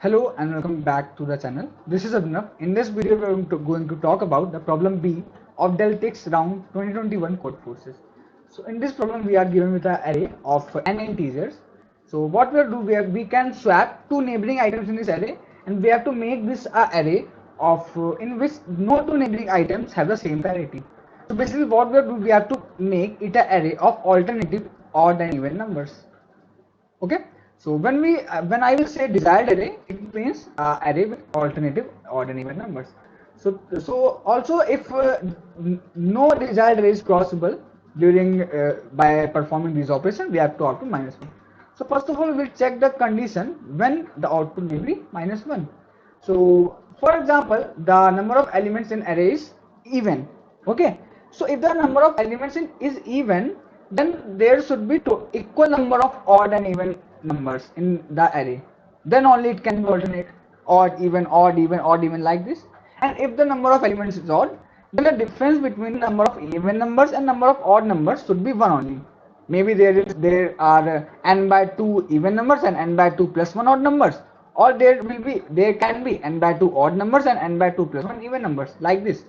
Hello and welcome back to the channel. This is Abhinav. In this video, we are going to talk about the problem B of Deltix round 2021 code forces. So in this problem, we are given with an array of n integers. So what we do, we can swap two neighboring items in this array, and we have to make this array of in which no two neighboring items have the same parity. So basically, what we do, we have to make it an array of alternative odd and even numbers. Okay, so when I will say desired array, it means array with alternative odd and even numbers. So also if no desired array is possible during by performing this operation, we have to output -1. So first of all, we'll check the condition when the output will be -1. So for example, the number of elements in array is even. Okay, so if the number of elements in is even, then there should be two equal number of odd and even numbers in the array. Then only it can be alternate, odd even, odd even, odd even, like this. And if the number of elements is odd, then the difference between number of even numbers and number of odd numbers should be 1 only. Maybe there are n by 2 even numbers and n by 2 plus 1 odd numbers, or there can be n by 2 odd numbers and n by 2 plus 1 even numbers, like this.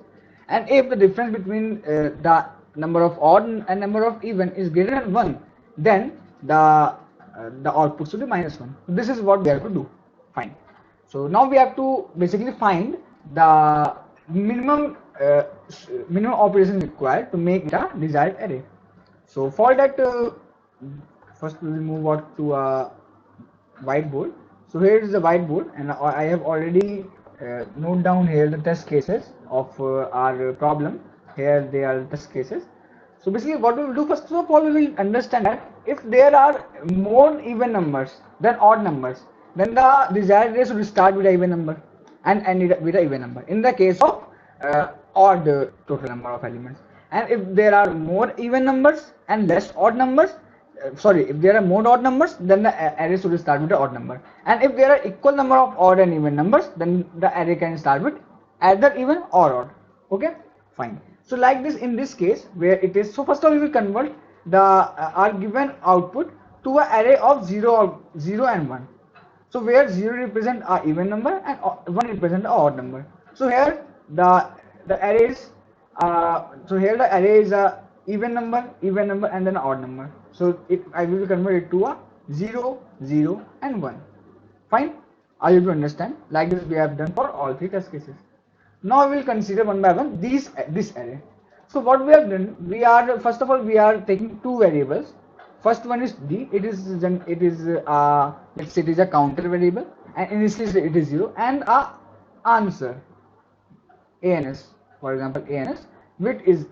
And if the difference between the number of odd and number of even is greater than 1, then the output should be -1. So this is what we have to do. Fine. So now we have to basically find the minimum minimum operation required to make the desired array. So for that, first we will move out to a whiteboard. So here is the whiteboard, and I have already note down here the test cases of our problem. Here they are the test cases. So basically what we will do, first of all, we will understand that if there are more even numbers than odd numbers, then the desired array should start with an even number and end with an even number in the case of odd total number of elements. And if there are more even numbers and less odd numbers, if there are more odd numbers, then the array should start with an odd number. And if there are equal number of odd and even numbers, then the array can start with either even or odd. Okay, fine. So like this, in this case where it is, so first of all we will convert the our given output to an array of 0 and 1. So where 0 represent a even number and 1 represent a odd number. So here the array is here the array is a even number, and then an odd number. So I will convert it to a 0, 0 and 1. Fine. Are you able to understand? Like this we have done for all three test cases. Now we will consider one by one this array. So what we have done, we are first of all we are taking two variables. First one is d. Let's say it is a counter variable, and initially it is 0, and a answer ans, for example ans, which is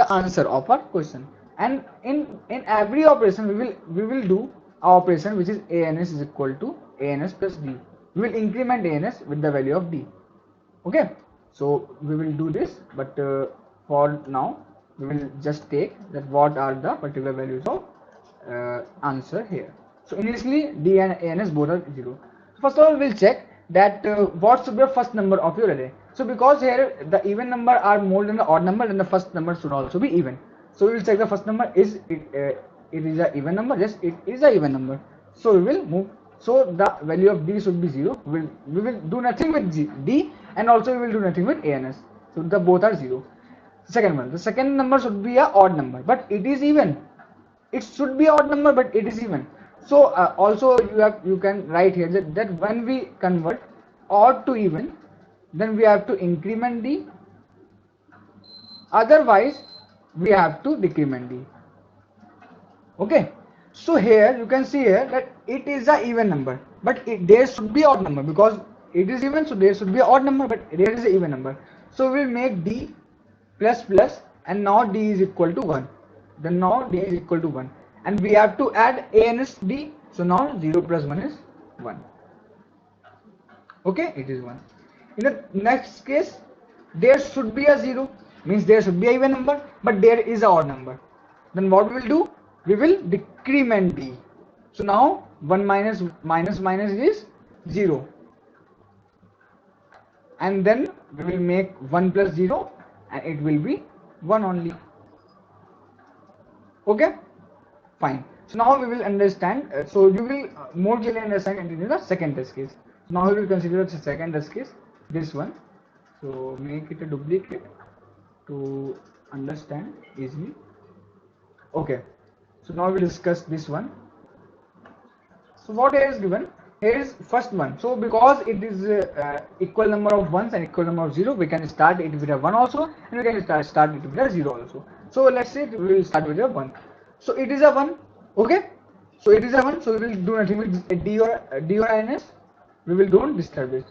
the answer of our question. And in every operation we will do our operation which is ans is equal to ans plus d. We will increment ans with the value of d. Okay, so we will do this, but for now we will just take that what are the particular values of answer here. So initially d and ans both are 0. First of all we will check that what should be the first number of your array. So because here the even number are more than the odd number, then the first number should also be even. So we will check the first number is it is a even number. Yes, it is a even number. So we will move. So the value of d should be 0. We will do nothing with d, and also we will do nothing with ans. So the both are 0. Second one, the second number should be a odd number, but it is even. It should be odd number, but it is even. So also you can write here that when we convert odd to even, then we have to increment d. Otherwise, we have to decrement d. Okay. So here you can see here that it is a even number, but there should be odd number because it is even. So there should be odd number, but there is a even number. So we will make d plus plus, and now d is equal to 1. Then now d is equal to 1, and we have to add ans d. So now 0 plus 1 is 1. Okay, it is 1. In the next case, there should be a 0, means there should be a even number, but there is a odd number. Then what we will do? We will decrement d. So now 1 minus minus is 0, and then we will make 1 plus 0, and it will be 1 only. Okay, fine. So now we will understand, so you will more clearly understand it in the second test case. So now we will consider the second test case, this one. So make it a duplicate to understand easily. Okay, so now we discuss this one. So what here is given? Here is first one. So because it is equal number of ones and equal number of zero, we can start it with a one also, and we can start it with a zero also. So let's say we will start with a one. So it is a one. Okay. So it is a one. So we will do nothing with d or ns. We will don't disturb it.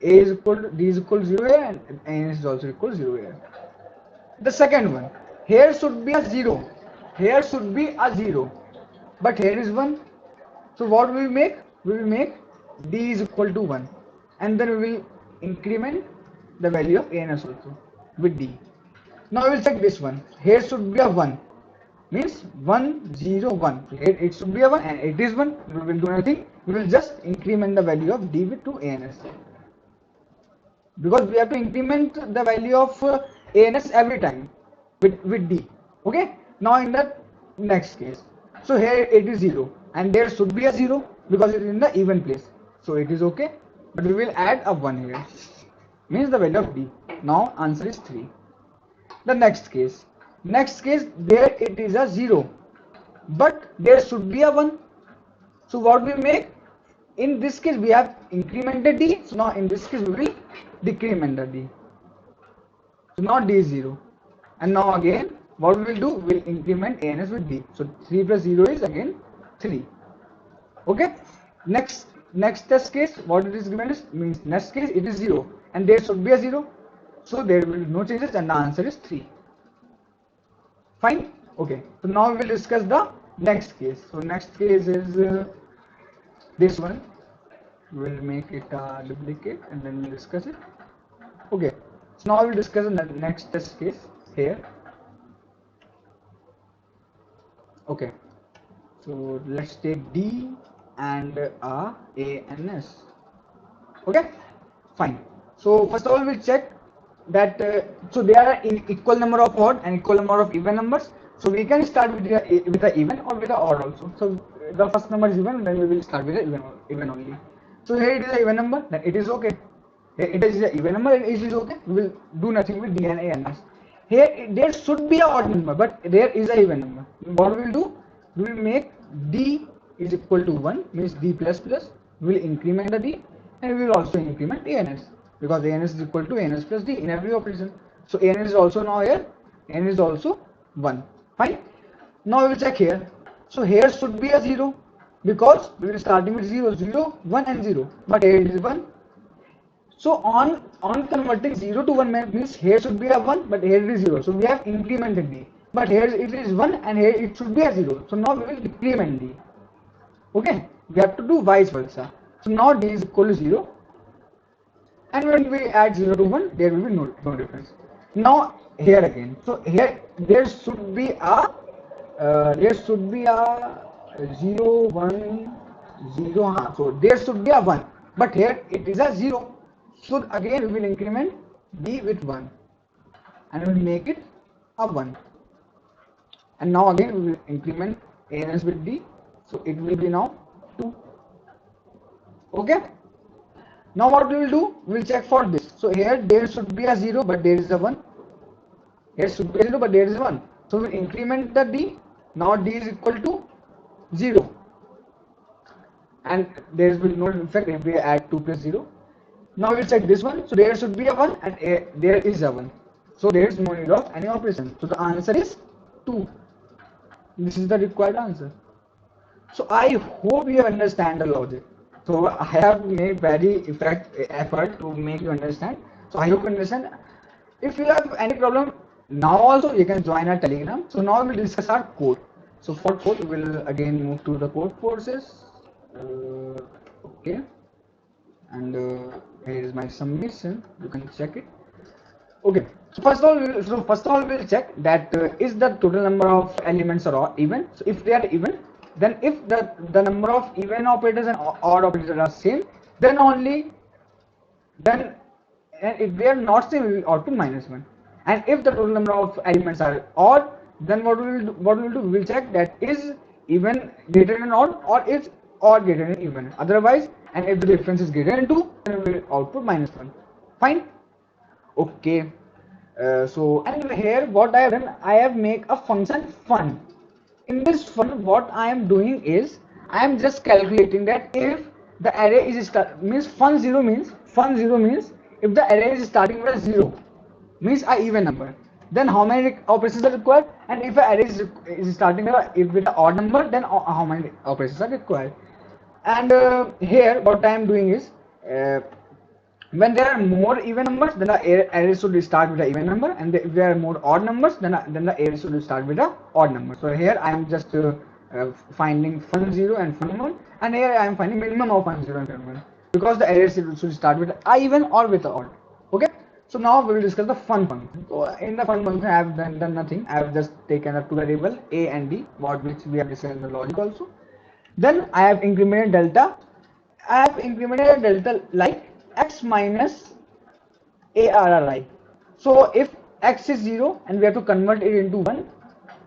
A is equal to d is equal to 0 here, and ns is also equal to 0 here. The second one, here should be a 0, here should be a 0, but here is 1. So what we will make? We will make d is equal to 1, and then we will increment the value of ans also with d. Now we will check this one. Here should be a 1, means 1 0 1. Here it should be a 1 and it is 1. We will do nothing. We will just increment the value of d with 2 ans, because we have to increment the value of ans every time with d. Okay. Now in the next case, so here it is 0 and there should be a 0 because it is in the even place, so it is okay, but we will add a 1 here, means the value of d. Now answer is 3. The next case, there it is a 0 but there should be a 1. So what we make? In this case we have incremented d, so now in this case we will decrement the d. So now d is 0, and now again what we will do? We will increment ans with d. So 3 plus 0 is again 3. Okay. Next test case, what it is given is, means next case it is 0 and there should be a 0, so there will be no changes and the answer is 3. Fine. Okay. So now we will discuss the next case. So next case is this one. We'll make it a duplicate and then we'll discuss it. Okay. So now we'll discuss the next test case here. Okay. So let's take d and ans. Okay. Fine. So first of all we'll check that so there are equal number of odd and equal number of even numbers. So we can start with the even or with the odd also. So the first number is even, then we will start with the even only. So here it is an even number, then it is okay. Here it is an even number, and it is okay. We will do nothing with d and ans. Here there should be an odd number, but there is an even number. What we will do? We will make d is equal to 1, means d plus plus. We will increment the d, and we will also increment ans, because ans is equal to ans plus d in every operation. So ans is also now here, n is also 1. Fine. Now we will check here. So here should be a 0, because we will starting with 0 0 1 and 0, but here it is 1. So on converting 0 to 1 means here should be a 1 but here it is 0, so we have incremented d, but here it is 1 and here it should be a 0, so now we will decrement d. Okay, we have to do vice versa. So now d is equal to 0, and when we add 0 to 1 there will be no difference. Now here again, so here there should be a 0 1 0, so there should be a 1 but here it is a 0, so again we will increment d with 1 and we will make it a 1, and now again we will increment ans with d, so it will be now 2. Okay. Now what we will do? We will check for this. So here there should be a 0 but there is a 1. Here should be a 0 but there is 1. So we will increment the d. Now d is equal to 0. And there will be no effect if we add 2 plus 0. Now we will check this one. So there should be a 1 and there is a 1. So there is no need of any operation. So the answer is 2. This is the required answer. So I hope you understand the logic. So I have made very effort to make you understand. So I hope you understand. If you have any problem now also, you can join our Telegram. So now we will discuss our code. So for code we will again move to the code forces. Okay, and here is my submission. You can check it. Okay. So first of all we will check that is the total number of elements are even. So if they are even, then if the number of even operators and odd operators are same, then only, then, and if they are not same, we will output -1. And if the total number of elements are odd, then what we will do? We will check that is even greater than odd, or is odd greater than even. Otherwise, and if the difference is greater than 2, then we will output -1. Fine. Okay. So and here what I have done, I have make a function fun. In this fun, what I am doing is I am just calculating that if the array is means fun 0 means if the array is starting with a 0, means a even number, then how many operations are required, and if an array is starting with an odd number, then how many operations are required. And here what I am doing is when there are more even numbers, then the array should start with an even number, and if there are more odd numbers, then the array should start with an odd number. So here I am just finding fun 0 and fun 1, and here I am finding minimum of fun 0 and fun 1, because the array should start with a even or with a odd. Okay. So now we will discuss the fun function. So in the fun function I have done nothing. I have just taken up two variable a and b, which we have discussed in the logic also. Then I have incremented delta. I have incremented delta like x minus arri. So if x is 0 and we have to convert it into 1,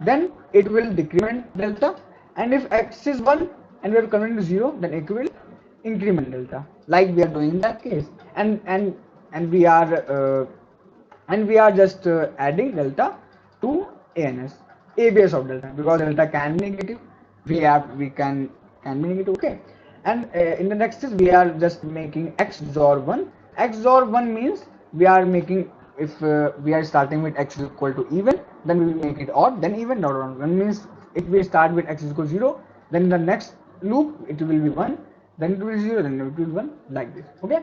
then it will decrement delta, and if x is 1 and we have to convert it into 0, then it will increment delta, like we are doing in that case. And we are just adding delta to ans, a base of delta, because delta can be negative, we can be negative. Okay. And in the next is we are just making x XOR 1. XOR 1 means we are making, if we are starting with x is equal to even, then we will make it odd, then even, not odd. 1 means if we start with x is equal to 0, then in the next loop it will be 1, then it will be 0, then it will be 1, like this. Okay.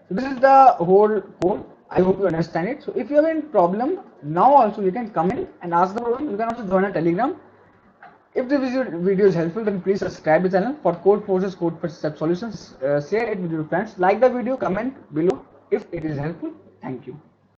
So this is the whole code. I hope you understand it. So if you have any problem, now also you can come in and ask the problem. You can also join a Telegram. If this video is helpful, then please subscribe to the channel for Codeforces Code for Step Solutions. Share it with your friends. Like the video, comment below if it is helpful. Thank you.